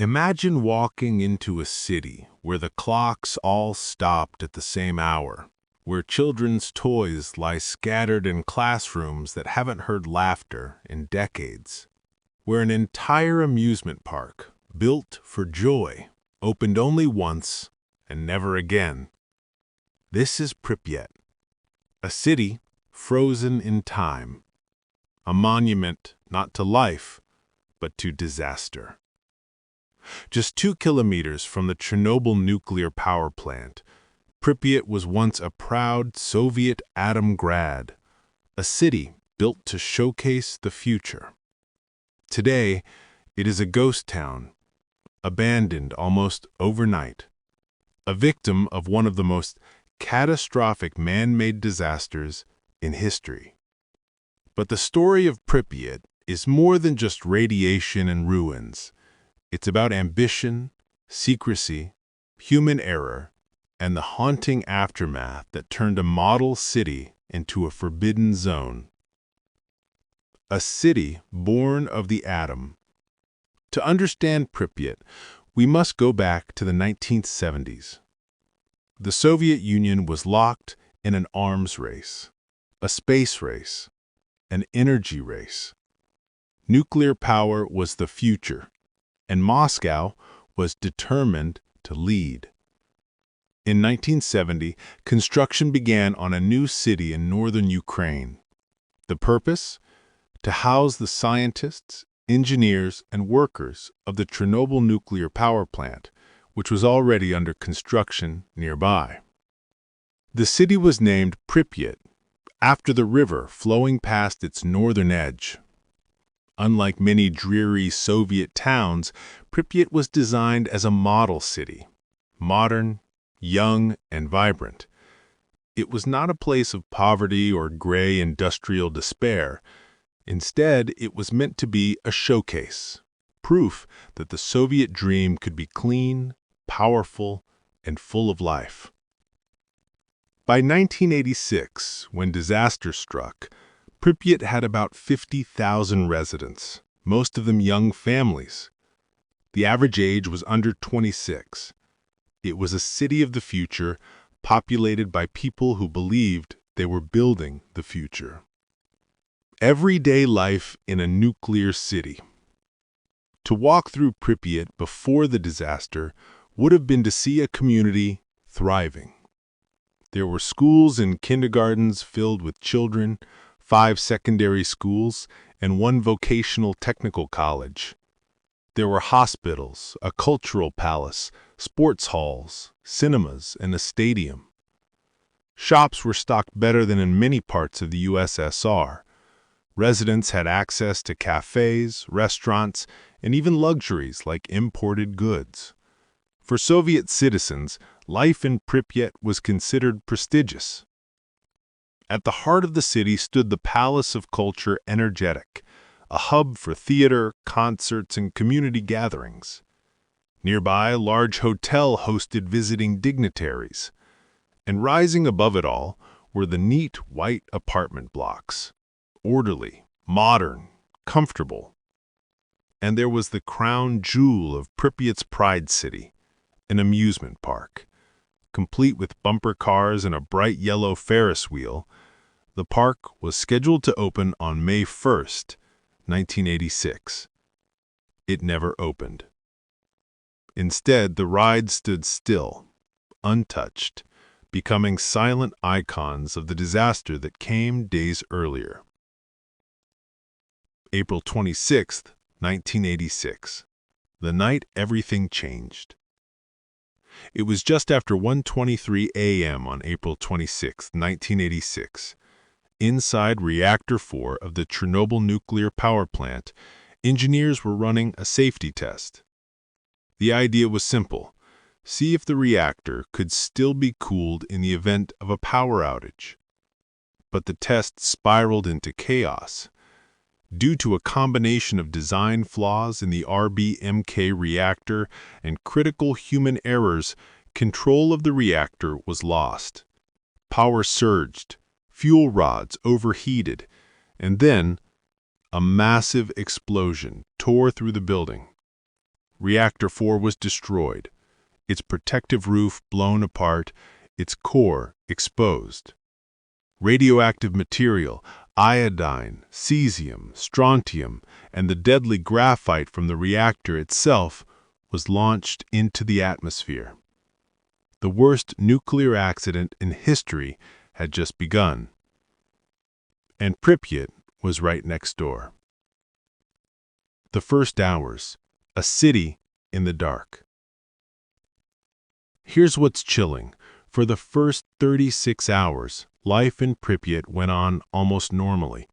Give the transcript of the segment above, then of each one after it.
Imagine walking into a city where the clocks all stopped at the same hour, where children's toys lie scattered in classrooms that haven't heard laughter in decades, where an entire amusement park, built for joy, opened only once and never again. This is Pripyat, a city frozen in time, a monument not to life, but to disaster. Just 2 kilometers from the Chernobyl Nuclear Power Plant, Pripyat was once a proud Soviet atom grad, a city built to showcase the future. Today, it is a ghost town, abandoned almost overnight, a victim of one of the most catastrophic man-made disasters in history. But the story of Pripyat is more than just radiation and ruins. It's about ambition, secrecy, human error, and the haunting aftermath that turned a model city into a forbidden zone. A city born of the atom. To understand Pripyat, we must go back to the 1970s. The Soviet Union was locked in an arms race, a space race, an energy race. Nuclear power was the future, and Moscow was determined to lead. In 1970, construction began on a new city in northern Ukraine. The purpose? To house the scientists, engineers, and workers of the Chernobyl Nuclear Power Plant, which was already under construction nearby. The city was named Pripyat, after the river flowing past its northern edge. Unlike many dreary Soviet towns, Pripyat was designed as a model city, modern, young, and vibrant. It was not a place of poverty or gray industrial despair. Instead, it was meant to be a showcase, proof that the Soviet dream could be clean, powerful, and full of life. By 1986, when disaster struck, Pripyat had about 50,000 residents, most of them young families. The average age was under 26. It was a city of the future, populated by people who believed they were building the future. Everyday life in a nuclear city. To walk through Pripyat before the disaster would have been to see a community thriving. There were schools and kindergartens filled with children, 5 secondary schools, and 1 vocational technical college. There were hospitals, a cultural palace, sports halls, cinemas, and a stadium. Shops were stocked better than in many parts of the USSR. Residents had access to cafes, restaurants, and even luxuries like imported goods. For Soviet citizens, life in Pripyat was considered prestigious. At the heart of the city stood the Palace of Culture Energetic, a hub for theater, concerts, and community gatherings. Nearby, a large hotel hosted visiting dignitaries. And rising above it all were the neat white apartment blocks, orderly, modern, comfortable. And there was the crown jewel of Pripyat's pride city, an amusement park. Complete with bumper cars and a bright yellow Ferris wheel, the park was scheduled to open on May 1st, 1986. It never opened. Instead, the ride stood still, untouched, becoming silent icons of the disaster that came days earlier. April 26, 1986. The night everything changed. It was just after 1:23 a.m. on April 26, 1986. Inside Reactor 4 of the Chernobyl Nuclear Power Plant, engineers were running a safety test. The idea was simple: see if the reactor could still be cooled in the event of a power outage. But the test spiraled into chaos. Due to a combination of design flaws in the RBMK reactor and critical human errors, control of the reactor was lost. Power surged, fuel rods overheated, and then a massive explosion tore through the building. Reactor 4 was destroyed, its protective roof blown apart, its core exposed. Radioactive material, iodine, cesium, strontium, and the deadly graphite from the reactor itself was launched into the atmosphere. The worst nuclear accident in history had just begun. And Pripyat was right next door. The first hours, a city in the dark. Here's what's chilling. For the first 36 hours, life in Pripyat went on almost normally.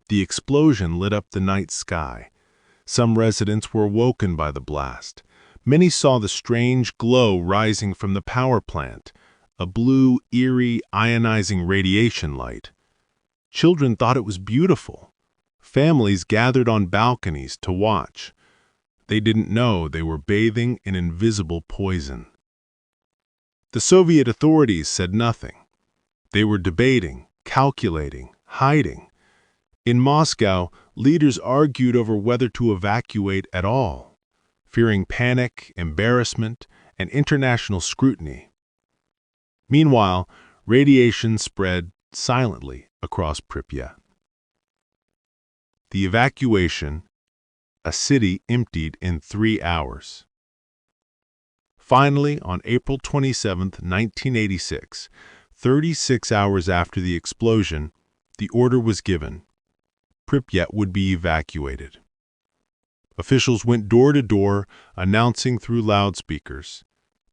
The explosion lit up the night sky. Some residents were woken by the blast. Many saw the strange glow rising from the power plant, a blue, eerie, ionizing radiation light. Children thought it was beautiful. Families gathered on balconies to watch. They didn't know they were bathing in invisible poison. The Soviet authorities said nothing. They were debating, calculating, hiding. In Moscow, leaders argued over whether to evacuate at all, fearing panic, embarrassment, and international scrutiny. Meanwhile, radiation spread silently across Pripyat. The evacuation, a city emptied in 3 hours. Finally, on April 27, 1986, 36 hours after the explosion, the order was given. Pripyat would be evacuated. Officials went door to door, announcing through loudspeakers,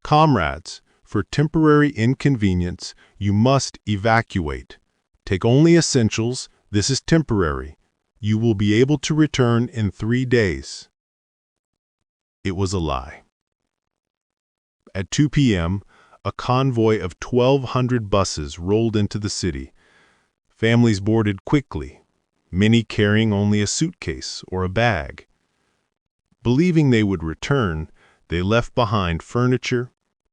"Comrades, for temporary inconvenience, you must evacuate. Take only essentials, this is temporary. You will be able to return in 3 days." It was a lie. At 2 p.m., a convoy of 1,200 buses rolled into the city. Families boarded quickly, many carrying only a suitcase or a bag. Believing they would return, they left behind furniture,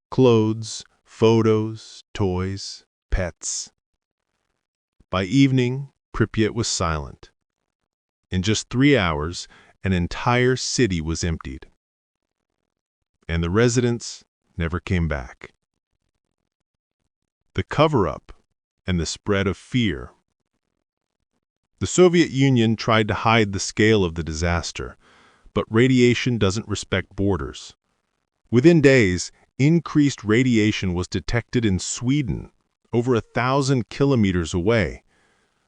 clothes, photos, toys, pets. By evening, Pripyat was silent. In just 3 hours, an entire city was emptied. And the residents never came back. The cover-up and the spread of fear. The Soviet Union tried to hide the scale of the disaster, but radiation doesn't respect borders. Within days, increased radiation was detected in Sweden, over 1,000 kilometers away.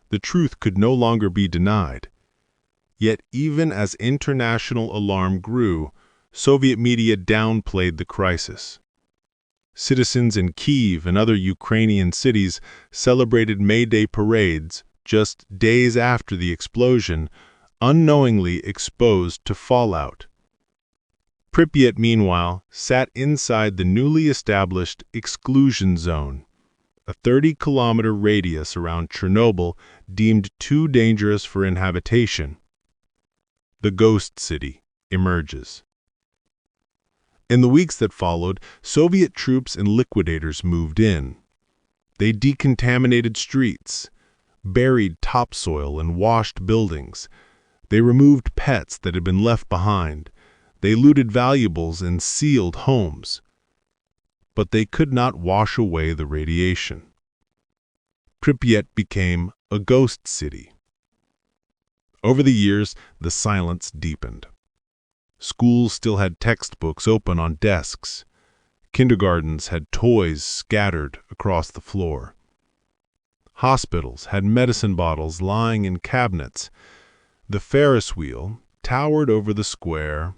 The truth could no longer be denied. Yet even as international alarm grew, Soviet media downplayed the crisis. Citizens in Kyiv and other Ukrainian cities celebrated May Day parades just days after the explosion, unknowingly exposed to fallout. Pripyat, meanwhile, sat inside the newly established exclusion zone, a 30-kilometer radius around Chernobyl deemed too dangerous for inhabitation. The ghost city emerges. In the weeks that followed, Soviet troops and liquidators moved in. They decontaminated streets, buried topsoil and washed buildings. They removed pets that had been left behind. They looted valuables and sealed homes. But they could not wash away the radiation. Pripyat became a ghost city. Over the years, the silence deepened. Schools still had textbooks open on desks. Kindergartens had toys scattered across the floor. Hospitals had medicine bottles lying in cabinets. The Ferris wheel towered over the square,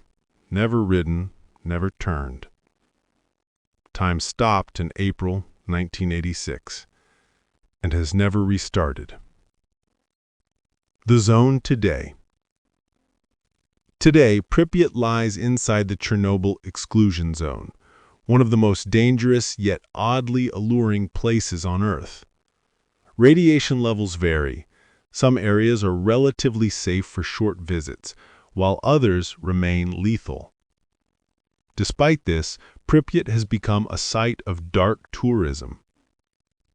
never ridden, never turned. Time stopped in April 1986 and has never restarted. The zone today. Today, Pripyat lies inside the Chernobyl exclusion zone, one of the most dangerous yet oddly alluring places on Earth. Radiation levels vary. Some areas are relatively safe for short visits, while others remain lethal. Despite this, Pripyat has become a site of dark tourism.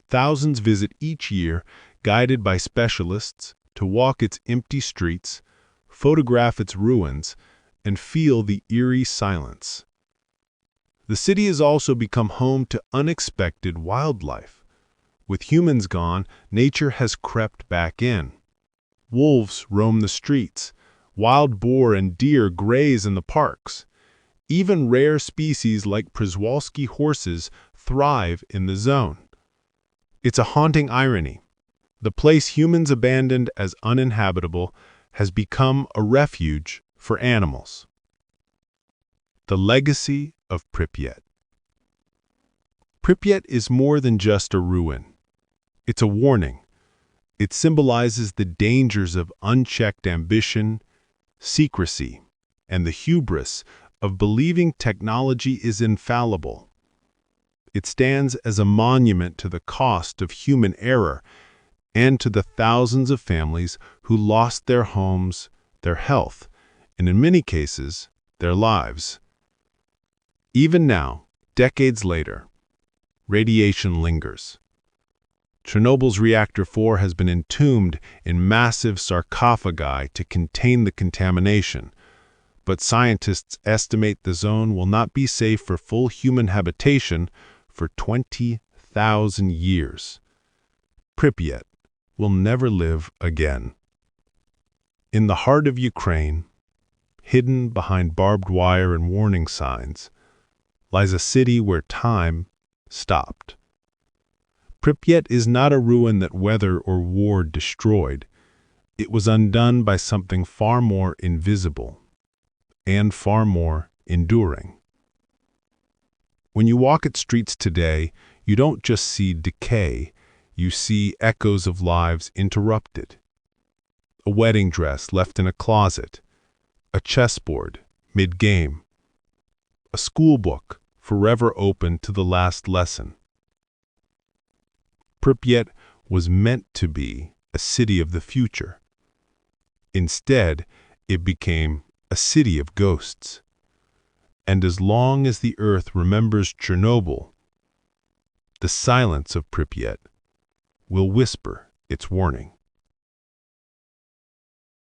Thousands visit each year, guided by specialists, to walk its empty streets, photograph its ruins, and feel the eerie silence. The city has also become home to unexpected wildlife. With humans gone, nature has crept back in. Wolves roam the streets. Wild boar and deer graze in the parks. Even rare species like Przewalski horses thrive in the zone. It's a haunting irony. The place humans abandoned as uninhabitable has become a refuge for animals. The legacy of Pripyat. Pripyat is more than just a ruin. It's a warning. It symbolizes the dangers of unchecked ambition, secrecy, and the hubris of believing technology is infallible. It stands as a monument to the cost of human error and to the thousands of families who lost their homes, their health, and in many cases, their lives. Even now, decades later, radiation lingers. Chernobyl's Reactor 4 has been entombed in massive sarcophagi to contain the contamination, but scientists estimate the zone will not be safe for full human habitation for 20,000 years. Pripyat will never live again. In the heart of Ukraine, hidden behind barbed wire and warning signs, lies a city where time stopped. Pripyat is not a ruin that weather or war destroyed. It was undone by something far more invisible and far more enduring. When you walk its streets today, you don't just see decay, you see echoes of lives interrupted. A wedding dress left in a closet, a chessboard mid-game, a school book forever open to the last lesson. Pripyat was meant to be a city of the future. Instead, it became a city of ghosts. And as long as the earth remembers Chernobyl, the silence of Pripyat will whisper its warning.